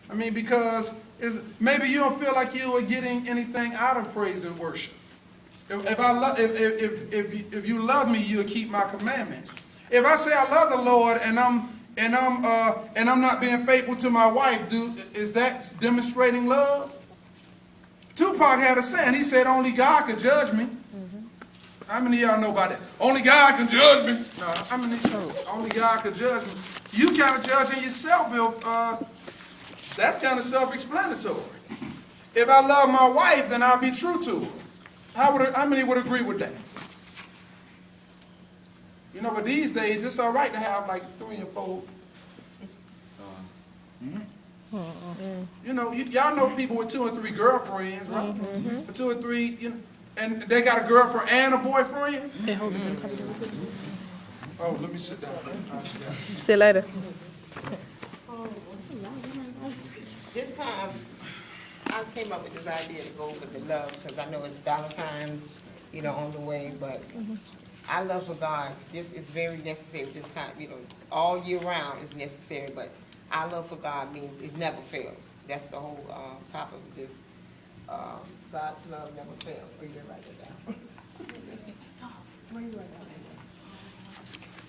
I mean, because maybe you don't feel like you are getting anything out of praise and worship. If you love me, you'll keep my commandments. If I say I love the Lord and I'm not being faithful to my wife, is that demonstrating love? Tupac had a saying. He said, "Only God could judge me." How many of y'all know about that? Only God can judge me. No, how many? Only God can judge me. You kind of judging yourself, Bill. That's kind of self-explanatory. If I love my wife, then I'll be true to her. How many would agree with that? You know, but these days, it's all right to have like 3 or 4. You know, y'all know people with 2 or 3 girlfriends, right? Mm-hmm. 2 or 3, you know, and they got a girlfriend and a boyfriend. Oh, let me sit down. See you later. This time, I came up with this idea to go with the love because I know it's Valentine's, you know, on the way, but I love for God. This is very necessary this time, you know, all year round is necessary, but our love for God means it never fails. That's the whole topic of this. God's love never fails. Where you write it down?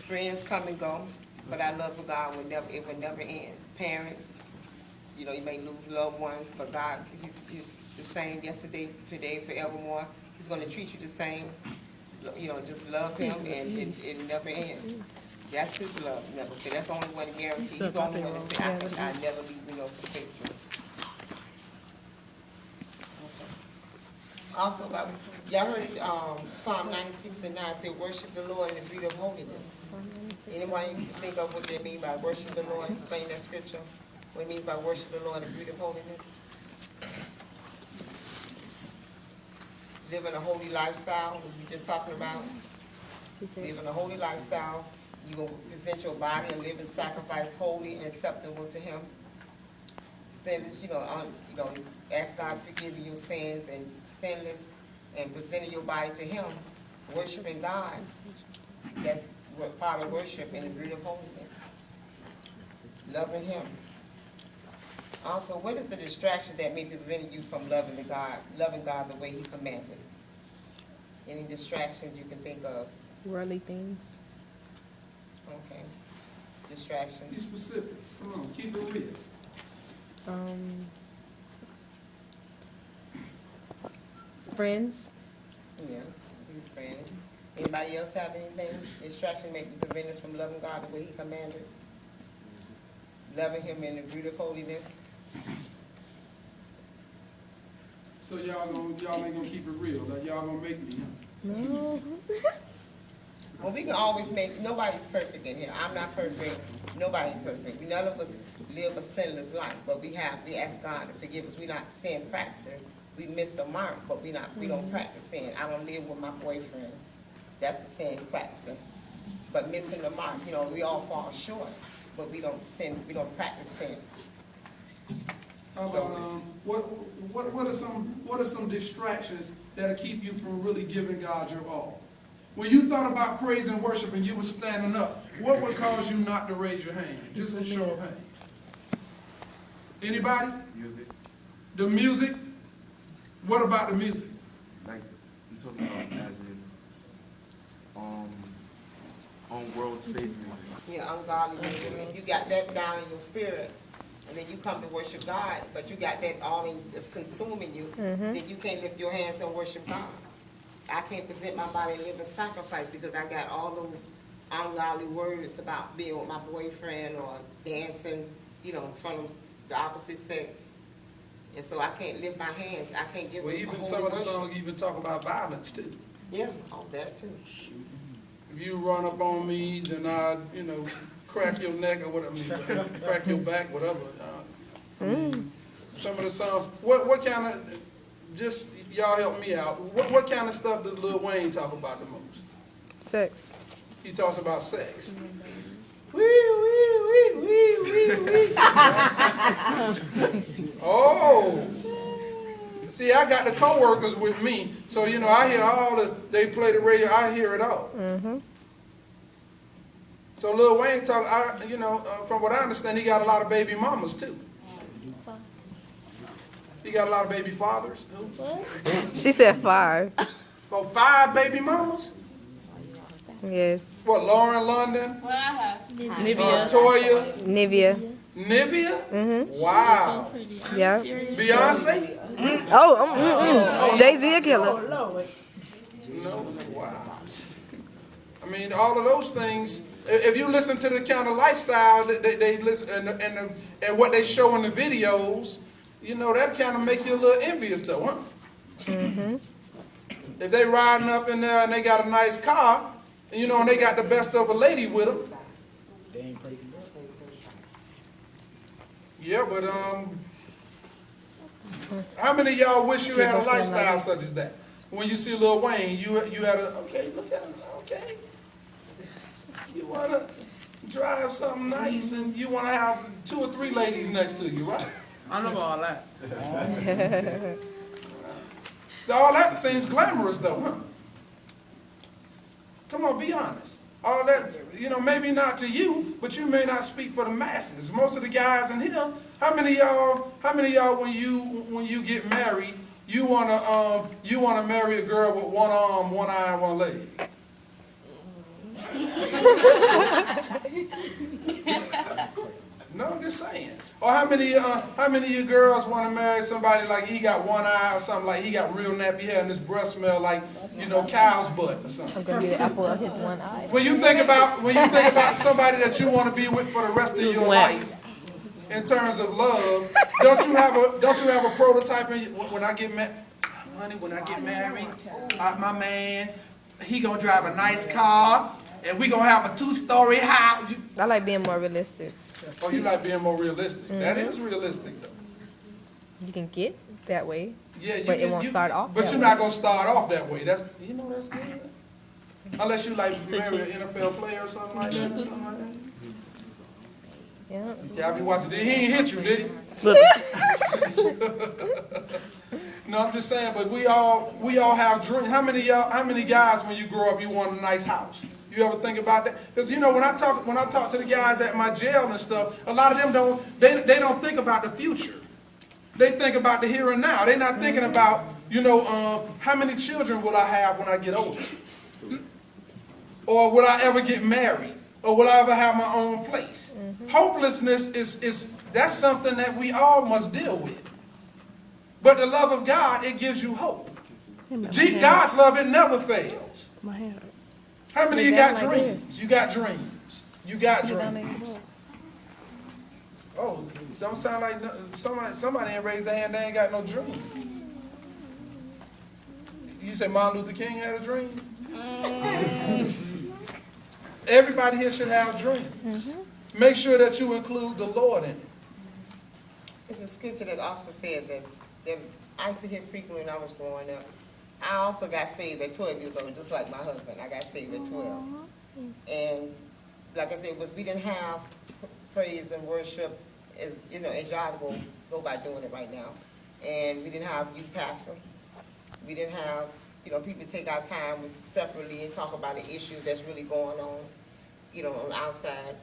Friends come and go, but our love for God will never end. Parents, you know, you may lose loved ones, but God, He's the same yesterday, today, forevermore. He's going to treat you the same. You know, just love Him, and it never ends. That's His love, never fails. That's the only one to guarantee. He's the only one to say, I never leave you nor forsake you. Also, y'all heard Psalm 96:9 say, "Worship the Lord in the beauty of holiness." Anybody think of what they mean by worship the Lord? Explain that scripture. What it means by worship the Lord in the beauty of holiness. Living a holy lifestyle, what we just talking about. Living a holy lifestyle. You will present your body and living sacrifice holy and acceptable to Him. Sinless, you know, ask God to forgive you your sins, and sinless, and presenting your body to Him, worshiping God. That's part of worship in the beauty of holiness. Loving Him. Also, what is the distraction that may be preventing you from loving God the way He commanded? Any distractions you can think of? Worldly things. Okay. Distractions. Be specific. Come on, keep it real. Friends. Yeah, be friends. Anybody else have anything? Distraction may be preventing us from loving God the way He commanded. Loving Him in the beauty of holiness. So y'all ain't gonna keep it real. Like y'all gonna make me. No. Well, we can always make, nobody's perfect in here. I'm not perfect. Nobody's perfect. None of us live a sinless life, but we ask God to forgive us. We're not sin practitioners. We miss the mark, but we don't practice sin. I don't live with my boyfriend. That's the sin practicing. But missing the mark, you know, we all fall short, but we don't sin. We don't practice sin. How about what are some distractions that'll keep you from really giving God your all? When you thought about praise and worship and you were standing up, what would cause you not to raise your hand? Just a show of hands. Anybody? Music. The music? What about the music? Like you talking about as in on world safe music. Yeah, ungodly music. You got that down in your spirit. And then you come to worship God, but you got that all in, it's consuming you. Then you can't lift your hands and worship God. I can't present my body and live in sacrifice because I got all those ungodly words about being with my boyfriend or dancing, you know, in front of the opposite sex. And so I can't lift my hands. I can't give. Well, even some of the songs even talk about violence too. Yeah, all that too. If you run up on me, then I, crack your neck or whatever, crack your back, whatever. Some of the songs. What kind of? Just y'all help me out. What kind of stuff does Lil Wayne talk about the most? Sex. He talks about sex. Wee, wee, wee, wee, wee, wee. Oh. See, I got the co-workers with me, so, I hear they play the radio, I hear it all. So Lil Wayne from what I understand, he got a lot of baby mamas too. He got a lot of baby fathers. She said 5. So 5 baby mamas? Yes. What, Lauren London? Toya? Nivea. Nivea? Mm-hmm. Wow. Yeah. Beyonce? Oh, Jay-Z a killer. No. Wow. I mean, all of those things. If you listen to the kind of lifestyle that they listen and what they show in the videos, that kind of make you a little envious, though, huh? Mm-hmm. If they riding up in there and they got a nice car, and they got the best of a lady with them. Yeah, but how many of y'all wish you had a lifestyle such as that? When you see Lil Wayne, you had okay, look at him, okay. You want to drive something nice and you want to have 2 or 3 ladies next to you, right? I know all that. All that seems glamorous though, huh? Come on, be honest. All that, maybe not to you, but you may not speak for the masses. Most of the guys in here, how many of y'all when you get married, you wanna marry a girl with 1 arm, 1 eye, and 1 leg? No, I'm just saying. Or how many of you girls want to marry somebody like he got 1 eye or something, like he got real nappy hair and his breath smell like cow's butt or something? I'm gonna be the apple of his 1 eye. When you think about somebody that you want to be with for the rest of your life, in terms of love, don't you have a prototype when I get married? Honey, when I get married, my man, he gonna drive a nice car, and we gonna have a 2-story house. I like being more realistic. Oh, you like being more realistic. Mm-hmm. That is realistic, though. You can get that way, yeah, but it won't start off But that you're way. not going to start off that way. That's good. Unless you like marry an NFL player or something like that. Or something like that. Yeah. Yeah, I be watching. He ain't hit you, did he? No, I'm just saying, but we all have dreams. How many guys when you grow up you want a nice house? You ever think about that? Because when I talk to the guys at my jail and stuff, a lot of them don't think about the future. They think about the here and now. They're not thinking about how many children will I have when I get older, or will I ever get married, or will I ever have my own place? Mm-hmm. Hopelessness is that's something that we all must deal with. But the love of God, it gives you hope. God's love, it never fails. How many of you got dreams? You got dreams. You got dreams. Oh, don't sound like somebody ain't raised their hand. They ain't got no dreams. You said Martin Luther King had a dream? Everybody here should have dreams. Mm-hmm. Make sure that you include the Lord in it. It's a scripture that also says that I used to hear frequently when I was growing up. I also got saved at 12 years old, just like my husband. I got saved at 12. And like I said, we didn't have praise and worship as y'all go by doing it right now. And we didn't have youth pastor. We didn't have, people take our time separately and talk about the issues that's really going on, on the outside.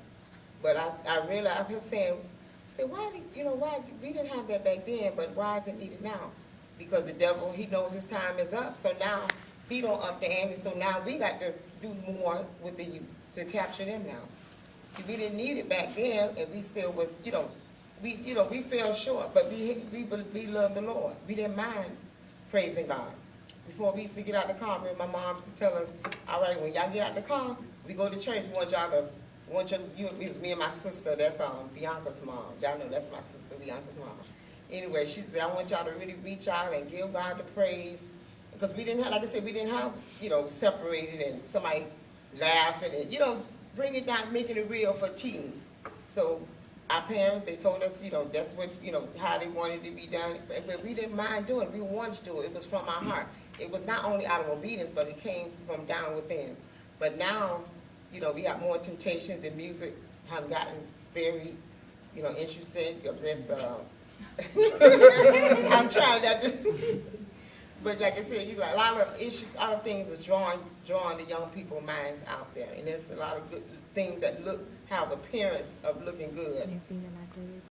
But I realized, I kept saying, why we didn't have that back then, but why is it needed now? Because the devil, he knows his time is up. So now he don't up the ante. So now we got to do more with the youth to capture them now. See, we didn't need it back then, and we still was, we fell short, but we loved the Lord. We didn't mind praising God. Before we used to get out the car, my mom used to tell us, all right, when y'all get out the car, we go to church. We want y'all to. It was me and my sister, that's Bianca's mom. Y'all know that's my sister, Bianca's mom. Anyway, she said, I want y'all to really reach out and give God the praise. Because we didn't have, like I said, we didn't have, separated and somebody laughing and, bring it down, making it real for teens. So our parents, they told us, that's what, how they wanted to be done. But we didn't mind doing it. We wanted to do it. It was from our heart. It was not only out of obedience, but it came from down within. But now, we have more temptations. The music have gotten very, interesting. I'm trying not to. But like I said, a lot of things is drawing the young people's minds out there, and there's a lot of things that have appearance of looking good.